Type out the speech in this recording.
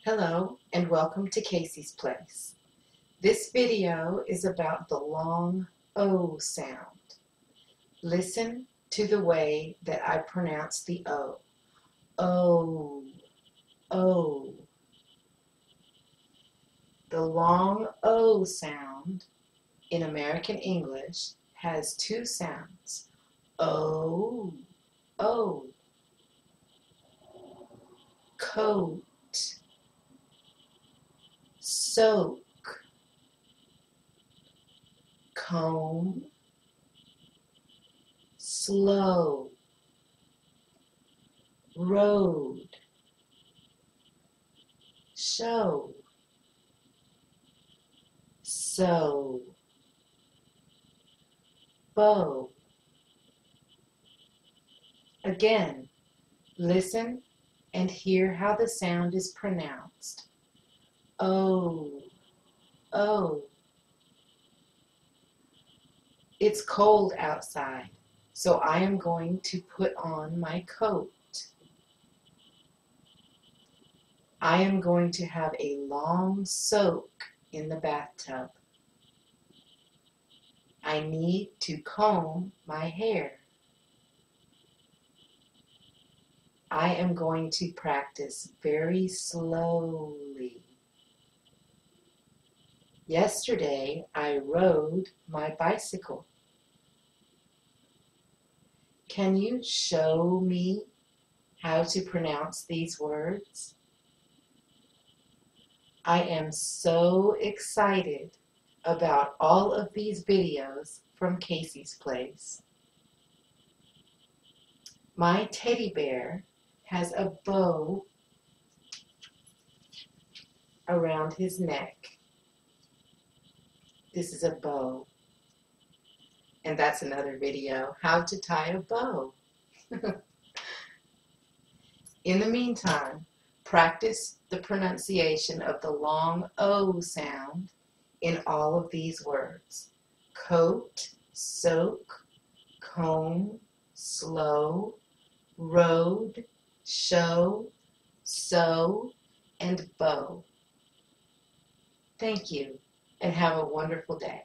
Hello and welcome to Casey's Place. This video is about the long O sound. Listen to the way that I pronounce the O. O, O. The long O sound in American English has two sounds. O, O. Coat, soak, comb, slow, road, show, sew, bow. Again, listen and hear how the sound is pronounced. O, O. It's cold outside, so I am going to put on my coat. I am going to have a long soak in the bathtub. I need to comb my hair. I am going to practice very slowly. Yesterday, I rode my bicycle. Can you show me how to pronounce these words? I am so excited about all of these videos from Casey's Place. My teddy bear has a bow around his neck. This is a bow. And that's another video, how to tie a bow. In the meantime, practice the pronunciation of the long O sound in all of these words. Coat, soak, comb, slow, road, show, sew, and bow. Thank you, and have a wonderful day.